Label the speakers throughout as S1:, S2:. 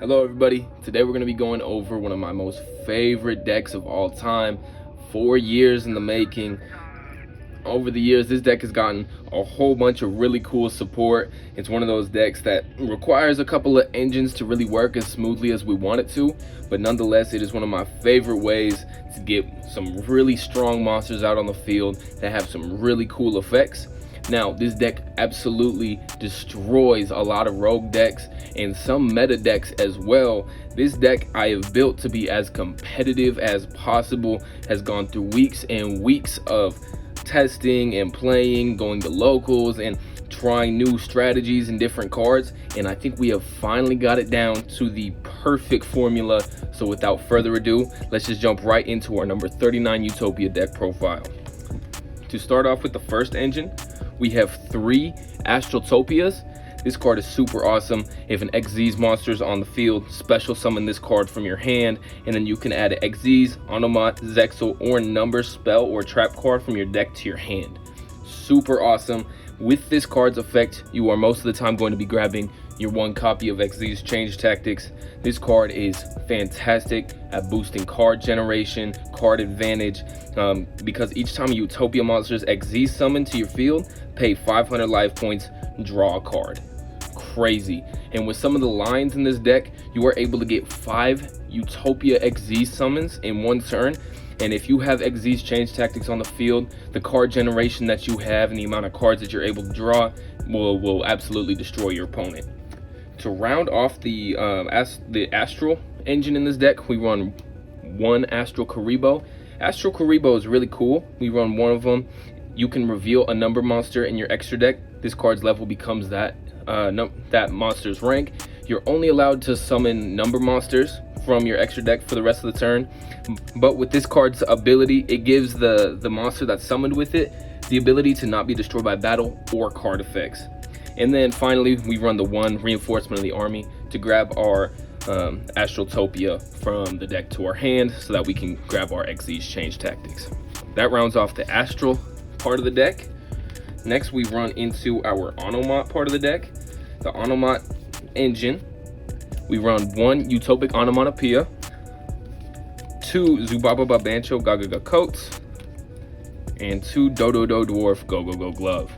S1: Hello everybody, today we're going to be going over one of my most favorite decks of all time. 4 years in the making. Over the years, this deck has gotten a whole bunch of really cool support. It's one of those decks that requires a couple of engines to really work as smoothly as we want it to, but nonetheless, it is one of my favorite ways to get some really strong monsters out on the field that have some really cool effects. Now, this deck absolutely destroys a lot of rogue decks and some meta decks as well. This deck I have built to be as competitive as possible, has gone through weeks and weeks of testing and playing, going to locals and trying new strategies and different cards, and I think we have finally got it down to the perfect formula. So without further ado, let's just jump right into our number 39 Utopia deck profile. To start off with the first engine, we have 3 Astrotopias. This card is super awesome. If an Xyz monster is on the field, special summon this card from your hand, and then you can add an Xyz, Onomot, Zexal, or number, spell, or trap card from your deck to your hand. Super awesome. With this card's effect, you are most of the time going to be grabbing your 1 copy of Xyz Change Tactics. This card is fantastic at boosting card generation, card advantage, because each time a Utopia monster is Xyz summoned to your field, pay 500 life points, draw a card. Crazy. And with some of the lines in this deck, you are able to get 5 Utopia Xyz summons in 1 turn. And if you have Xyz Change Tactics on the field, the card generation that you have and the amount of cards that you're able to draw will absolutely destroy your opponent. To round off the Astral engine in this deck, we run 1 Astral Karibo. Astral Karibo is really cool. We run 1 of them. You can reveal a number monster in your extra deck. This card's level becomes that monster's rank. You're only allowed to summon number monsters from your extra deck for the rest of the turn, but with this card's ability, it gives the monster that's summoned with it the ability to not be destroyed by battle or card effects. And then finally, we run the 1 Reinforcement of the Army to grab our Astrotopia from the deck to our hand so that we can grab our Xyz Change Tactics. That rounds off the Astral part of the deck. Next, we run into our Onomot part of the deck. The Onomot engine, we run 1 Utopic Onomatopoeia, 2 Zubaba Bancho Gagaga Coats, and 2 Dododo Dwarf Go Go Go Glove.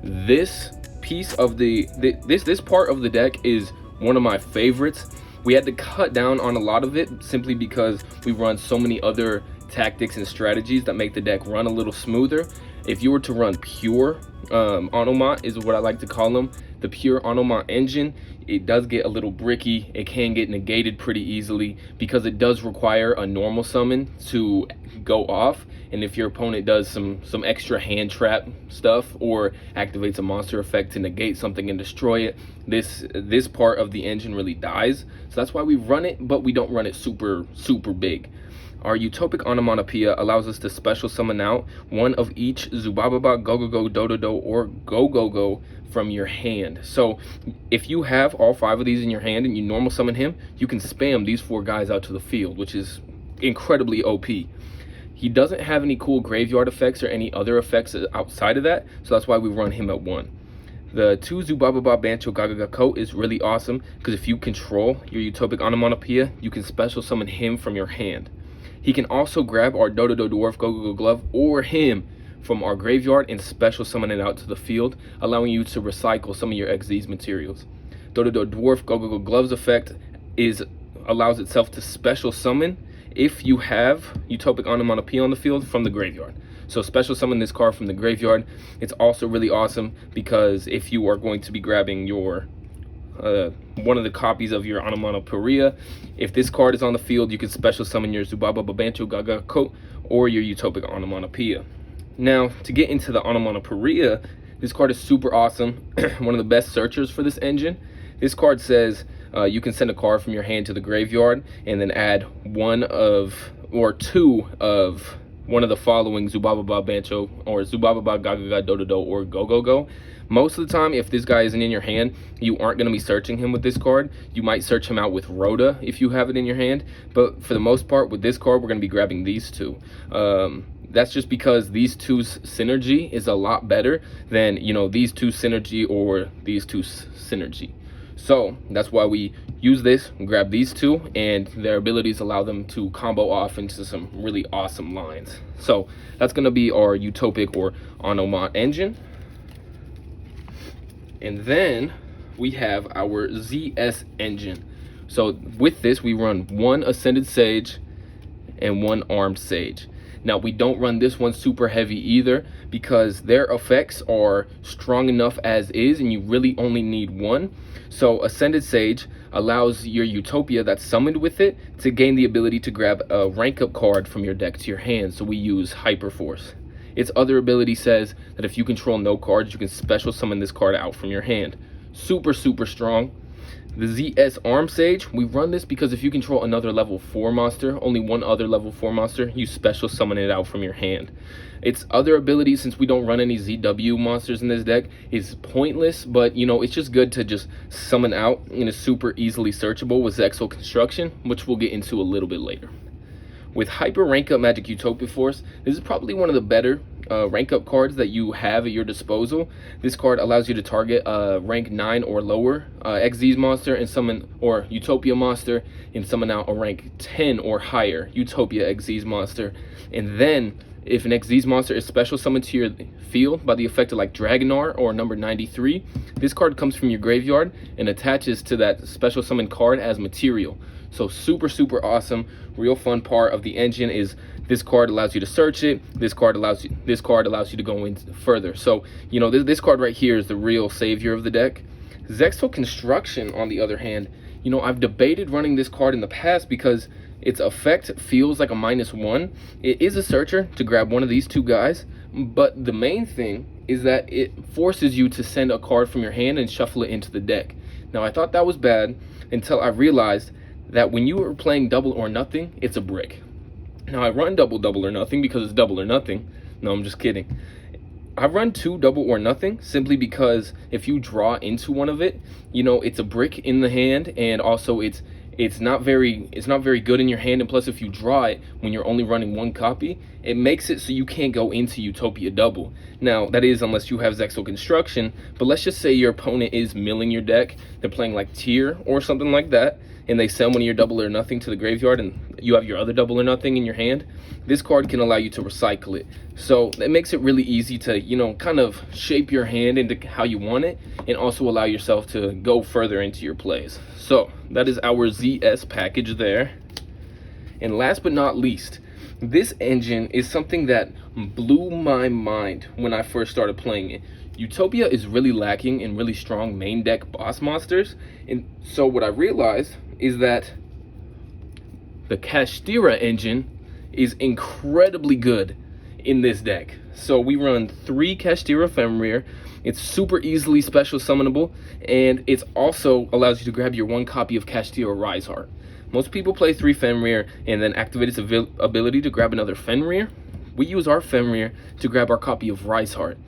S1: This piece of this part of the deck is one of my favorites. We had to cut down on a lot of it simply because we run so many other tactics and strategies that make the deck run a little smoother. If you were to run pure Onomot, is what I like to call them, the pure Onomot engine, it does get a little bricky. It can get negated pretty easily because it does require a normal summon to go off, and if your opponent does some extra hand trap stuff or activates a monster effect to negate something and destroy it, this part of the engine really dies. So that's why we run it, but we don't run it super big. Our Utopic Onomatopoeia allows us to special summon out 1 of each Zubababa, Go-Go-Go, Dododo, or Go-Go-Go from your hand. So if you have all 5 of these in your hand and you normal summon him, you can spam these 4 guys out to the field, which is incredibly OP. He doesn't have any cool graveyard effects or any other effects outside of that, so that's why we run him at 1. The 2 Zubababa Bancho Gagaga Coat is really awesome because if you control your Utopic Onomatopoeia, you can special summon him from your hand. He can also grab our Dododo Dwarf Go Go Go Glove or him from our graveyard and special summon it out to the field, allowing you to recycle some of your Xyz materials. Dododo Dwarf Go Go Go Glove's effect allows itself to special summon if you have Utopic Onomatopoeia on the field from the graveyard. So special summon this card from the graveyard. It's also really awesome because if you are going to be grabbing your 1 of the copies of your Onomatopoeia, if this card is on the field, you can special summon your Zubaba Babancho Gaga Coat or your Utopic Onomatopoeia. Now, to get into the Onomatopoeia, this card is super awesome. One of the best searchers for this engine. This card says you can send a card from your hand to the graveyard and then add 1 or 2 of one of the following Zubaba Bancho or Zubaba Gagaga Dododo or Go Go Go. Most of the time, if this guy isn't in your hand, you aren't going to be searching him with this card. You might search him out with Rhoda if you have it in your hand, but for the most part, with this card, we're going to be grabbing these 2. That's just because these 2's synergy is a lot better than, these 2 synergy or these 2's synergy. So that's why we use this, grab these two, and their abilities allow them to combo off into some really awesome lines. So that's going to be our Utopic or Onomon engine. And then we have our ZS engine. So with this, we run one Ascended Sage and one Armed Sage. Now, we don't run this one super heavy either because their effects are strong enough as is, and you really only need one. So Ascended Sage allows your Utopia that's summoned with it to gain the ability to grab a rank up card from your deck to your hand. So we use Hyper Force. Its other ability says that if you control no cards, you can special summon this card out from your hand. Super, super strong. The ZS Arm Sage, we run this because if you control another level 4 monster, only one other level 4 monster, you special summon it out from your hand. Its other ability, since we don't run any ZW monsters in this deck, is pointless, but you know, it's just good to just summon out, and it's super easily searchable with Zexal Construction, which we'll get into a little bit later. With Hyper Rank Up Magic Utopia Force, this is probably one of the better rank up cards that you have at your disposal. This card allows you to target a rank 9 or lower Xyz monster and summon, or Utopia monster, and summon out a rank 10 or higher Utopia Xyz monster. And then if an Xyz monster is special summoned to your field by the effect of like Dragonar or number 93, this card comes from your graveyard and attaches to that special summon card as material. So super, super awesome. Real fun part of the engine is this card allows you to search it. This card allows you to go in further. So, you know, this card right here is the real savior of the deck. Zexal Construction, on the other hand, you know, I've debated running this card in the past because its effect feels like a -1. It is a searcher to grab one of these two guys, but the main thing is that it forces you to send a card from your hand and shuffle it into the deck. Now, I thought that was bad until I realized that when you are playing Double or Nothing, it's a brick. Now, I run Double or Nothing because it's Double or Nothing. No, I'm just kidding. I run 2 Double or Nothing simply because if you draw into one of it, you know, it's a brick in the hand, and also it's not very good in your hand. And plus, if you draw it when you're only running one copy, it makes it so you can't go into Utopia Double. Now, that is unless you have Zexal Construction, but let's just say your opponent is milling your deck. They're playing like Tier or something like that, and they send one of your Double or Nothing to the graveyard, and you have your other Double or Nothing in your hand. This card can allow you to recycle it. So it makes it really easy to, you know, kind of shape your hand into how you want it, and also allow yourself to go further into your plays. So that is our ZS package there. And last but not least, this engine is something that blew my mind when I first started playing it. Utopia is really lacking in really strong main deck boss monsters, and so what I realized is that the Kashtira engine is incredibly good in this deck. So we run 3 Kashtira Fenrir. It's super easily special summonable, and it also allows you to grab your 1 copy of Kashtira Riseheart. Most people play 3 Fenrir and then activate its ability to grab another Fenrir. We use our Fenrir to grab our copy of Riseheart.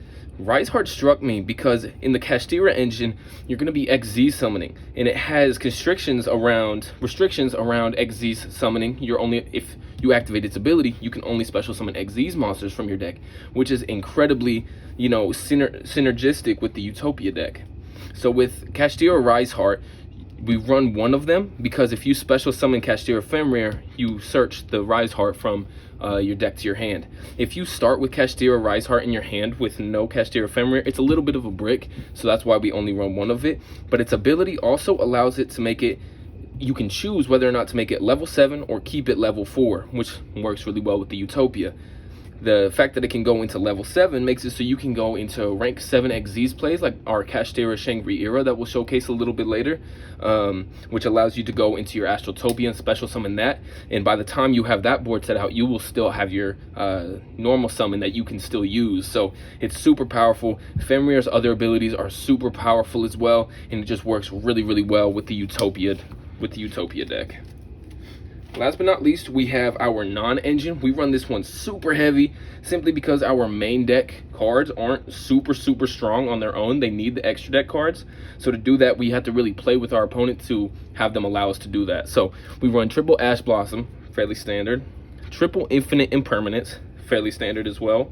S1: Riseheart struck me because in the Kashtira engine, you're going to be Xyz summoning, and it has restrictions around Xyz summoning. If you activate its ability, you can only special summon Xyz monsters from your deck, which is incredibly, you know, synergistic with the Utopia deck. So with Kashtira Riseheart, we run one of them because if you special summon Kashtira Fenrir, you search the Riseheart from your deck to your hand. If you start with Kashtira Riseheart in your hand with no Kashtira Fenrir, it's a little bit of a brick, so that's why we only run one of it. But its ability also allows it to make it, you can choose whether or not to make it level 7 or keep it level 4, which works really well with the Utopia. The fact that it can go into level 7 makes it so you can go into rank 7 Xyz plays like our Kashtira Shangri-Ira that we'll showcase a little bit later, which allows you to go into your Astrotopia and special summon that. And by the time you have that board set out, you will still have your normal summon that you can still use. So it's super powerful. Fenrir's other abilities are super powerful as well, and it just works really, really well with the Utopia deck. Last but not least, we have our non-engine. We run this one super heavy simply because our main deck cards aren't super strong on their own. They need the extra deck cards. So to do that, we have to really play with our opponent to have them allow us to do that. So we run triple Ash Blossom, fairly standard. Triple Infinite Impermanence, fairly standard as well.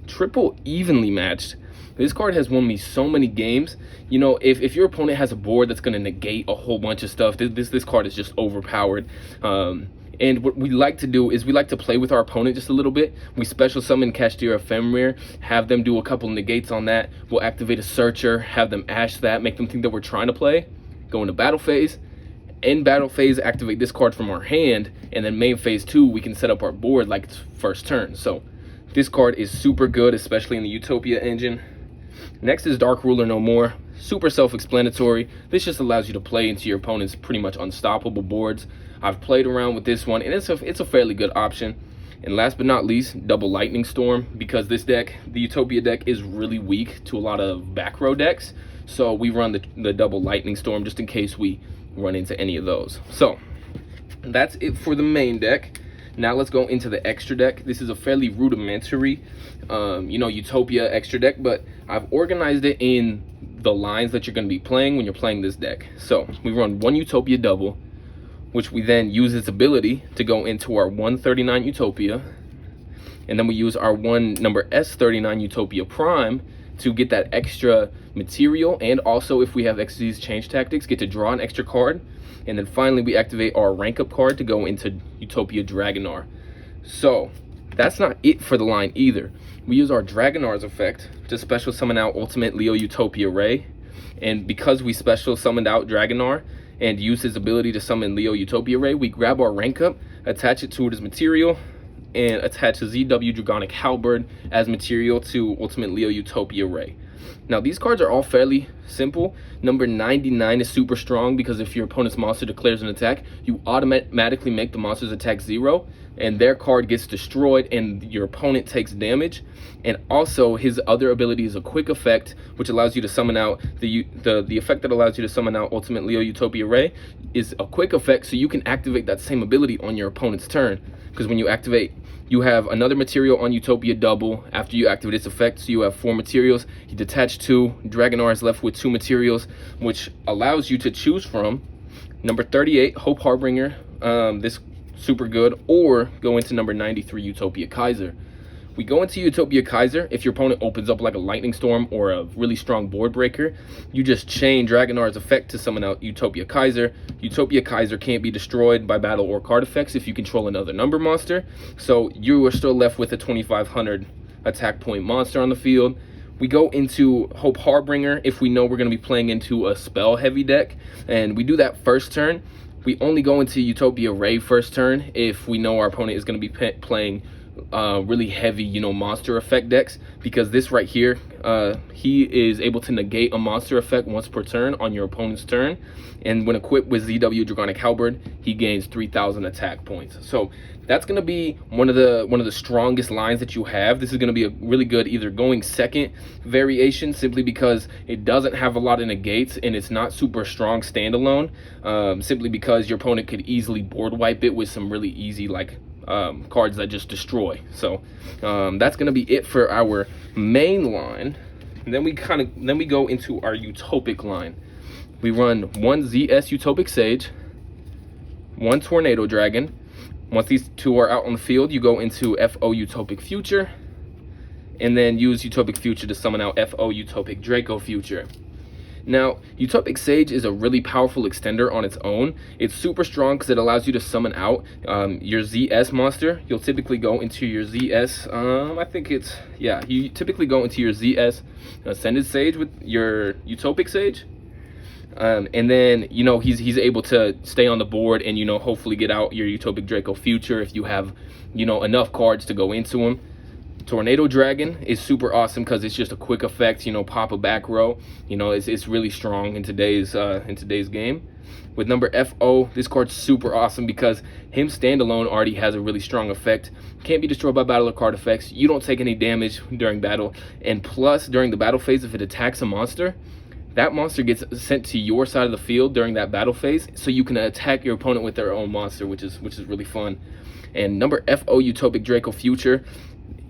S1: triple evenly matched. This card has won me so many games. You know, if your opponent has a board that's going to negate a whole bunch of stuff, this card is just overpowered. And what we like to do is we like to play with our opponent just a little bit. We special summon Kashtira Ephemeral, have them do a couple negates on that. We'll activate a Searcher, have them ash that, make them think that we're trying to play. Go into battle phase. In battle phase, activate this card from our hand, and then main phase 2, we can set up our board like it's first turn. So this card is super good, especially in the Utopia engine. Next is Dark Ruler No More. Super self-explanatory. This just allows you to play into your opponent's pretty much unstoppable boards. I've played around with this one, and it's a fairly good option. And last but not least, Double Lightning Storm, because this deck, the Utopia deck, is really weak to a lot of back row decks. So we run the Double Lightning Storm just in case we run into any of those. So that's it for the main deck. Now let's go into the extra deck. This is a fairly rudimentary, Utopia extra deck, but I've organized it in the lines that you're going to be playing when you're playing this deck. So we run one Utopia double, which we then use its ability to go into our 139 Utopia, and then we use our one number S39 Utopia Prime to get that extra material, and also if we have XZ's change tactics, get to draw an extra card. And then finally we activate our rank up card to go into Utopia Dragonar. So that's not it for the line either. We use our Dragonar's effect to special summon out Ultimate Leo Utopia Ray, and because we special summoned out Dragonar and use his ability to summon Leo Utopia Ray, we grab our rank up, attach it to it as material, and attach a ZW Dragonic Halberd as material to Ultimate Leo Utopia Ray. Now these cards are all fairly simple. Number 99 is super strong because if your opponent's monster declares an attack, you automatically make the monster's attack 0, and their card gets destroyed and your opponent takes damage. And also his other ability is a quick effect, which allows you to summon out the effect that allows you to summon out Ultimate Leo Utopia Ray is a quick effect, so you can activate that same ability on your opponent's turn. Because when you activate, you have another material on Utopia double after you activate its effect, so you have 4 materials. You detach 2. Dragonar is left with 2 materials, which allows you to choose from number 38, Hope Harbinger, this super good, or go into number 93, Utopia Kaiser. We go into Utopia Kaiser. If your opponent opens up like a Lightning Storm or a really strong board breaker, you just chain Dragonar's effect to summon out Utopia Kaiser. Utopia Kaiser can't be destroyed by battle or card effects if you control another number monster, so you are still left with a 2500 attack point monster on the field. We go into Hope Harbinger if we know we're going to be playing into a spell heavy deck, and we do that first turn. We only go into Utopia Ray first turn if we know our opponent is going to be playing really heavy, monster effect decks, because this right here, he is able to negate a monster effect once per turn on your opponent's turn, and when equipped with ZW Dragonic Halberd, he gains 3000 attack points. So that's going to be one of the strongest lines that you have. This is going to be a really good either going second variation, simply because it doesn't have a lot of negates and it's not super strong standalone, simply because your opponent could easily board wipe it with some really easy cards that just destroy. So that's going to be it for our main line. And then we go into our utopic line. We run one ZS Utopic Sage, one Tornado Dragon. Once these 2 are out on the field, you go into FO Utopic Future, and then use Utopic Future to summon out FO Utopic Draco Future. Now, Utopic Sage is a really powerful extender on its own. It's super strong because it allows you to summon out your ZS monster. You'll typically go into your ZS, you typically go into your ZS Ascended Sage with your Utopic Sage. And then, he's able to stay on the board and, hopefully get out your Utopic Draco Future if you have, enough cards to go into him. Tornado Dragon is super awesome because it's just a quick effect, pop a back row. It's really strong in today's game. With number FO, this card's super awesome because him standalone already has a really strong effect. Can't be destroyed by battle or card effects. You don't take any damage during battle, and plus during the battle phase, if it attacks a monster, that monster gets sent to your side of the field during that battle phase, so you can attack your opponent with their own monster, which is really fun. And number FO Utopic Draco Future,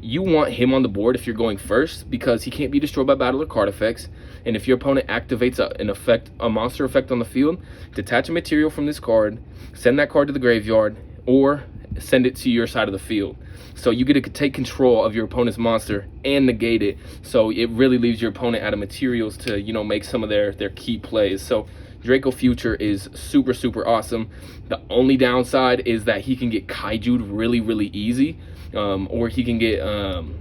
S1: you want him on the board if you're going first because he can't be destroyed by battle or card effects. And if your opponent activates a monster effect on the field, detach a material from this card, send that card to the graveyard, or send it to your side of the field. So you get to take control of your opponent's monster and negate it. So it really leaves your opponent out of materials to, you know, make some of their key plays. So Draco Future is super, super awesome. The only downside is that he can get kaiju'd really, really easy. Or he can get,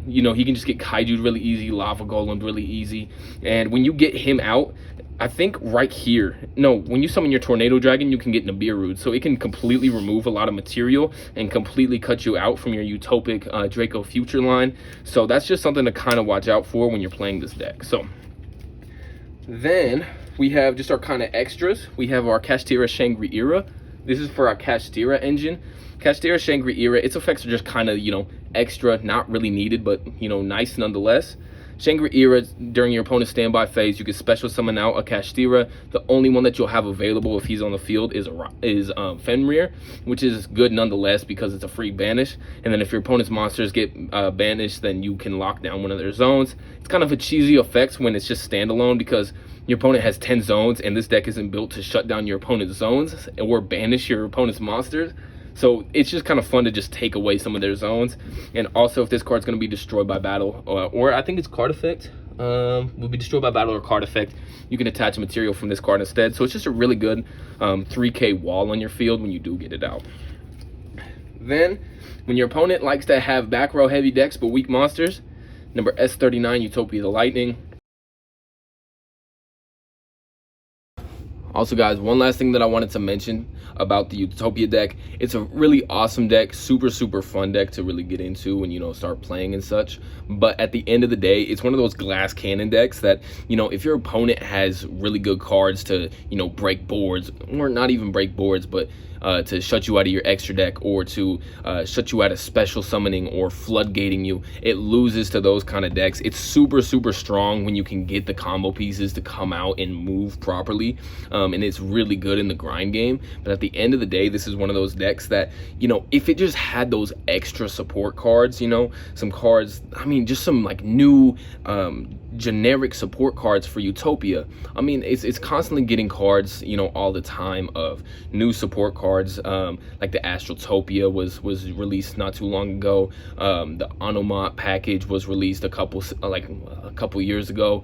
S1: you know, he can just get kaiju'd really easy, lava golemed really easy. And when you get him out, I think right here, no, when you summon your Tornado Dragon, you can get Nibiru'd. So it can completely remove a lot of material and completely cut you out from your Utopic Draco Future line. So that's just something to kind of watch out for when you're playing this deck. So then we have just our kind of extras. We have our Kashtira Shangri-Ira. This is for our Kashtira engine. Kashtira Shangri-Ira, its effects are just kind of, you know, extra, not really needed, but, you know, nice nonetheless. Shangri-Ira, during your opponent's standby phase, you can special summon out a Kashtira. The only one that you'll have available if he's on the field is Fenrir, which is good nonetheless because it's a free banish. And then if your opponent's monsters get banished, then you can lock down one of their zones. It's kind of a cheesy effect when it's just standalone because your opponent has 10 zones and this deck isn't built to shut down your opponent's zones or banish your opponent's monsters. So it's just kind of fun to just take away some of their zones. And also if this card's going to be destroyed by battle, or I think it's card effect, will be destroyed by battle or card effect, you can attach a material from this card instead. So it's just a really good 3K wall on your field when you do get it out. Then when your opponent likes to have back row heavy decks but weak monsters, number S39 Utopia the Lightning. Also guys, one last thing that I wanted to mention about the Utopia deck. It's a really awesome deck, super, super fun deck to really get into when, you know, start playing and such. But at the end of the day, it's one of those glass cannon decks that, you know, if your opponent has really good cards to, you know, break boards, or not even break boards, but to shut you out of your extra deck, or to shut you out of special summoning or floodgating you, it loses to those kind of decks. It's super, super strong when you can get the combo pieces to come out and move properly, and it's really good in the grind game. But at the end of the day, this is one of those decks that, you know, if it just had those extra support cards, you know, some cards, I mean, just some like new generic support cards for Utopia. I mean, it's constantly getting cards, you know, all the time of new support cards, like the Astrotopia was released not too long ago. The Onomot package was released a couple years ago.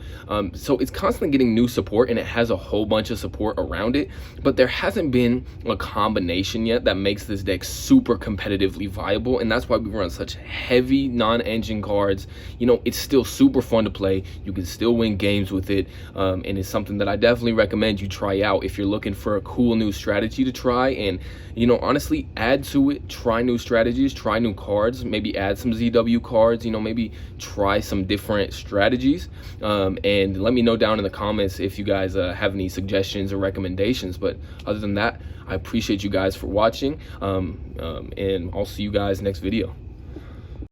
S1: So it's constantly getting new support, and it has a whole bunch of support around it, but there hasn't been a combination yet that makes this deck super competitively viable. And that's why we run such heavy non-engine cards. You know, it's still super fun to play. You can still win games with it, and it's something that I definitely recommend you try out if you're looking for a cool new strategy to try. And, you know, honestly, add to it, try new strategies, try new cards, maybe add some ZW cards, you know, maybe try some different strategies, and let me know down in the comments if you guys have any suggestions or recommendations. But other than that, I appreciate you guys for watching, and I'll see you guys next video.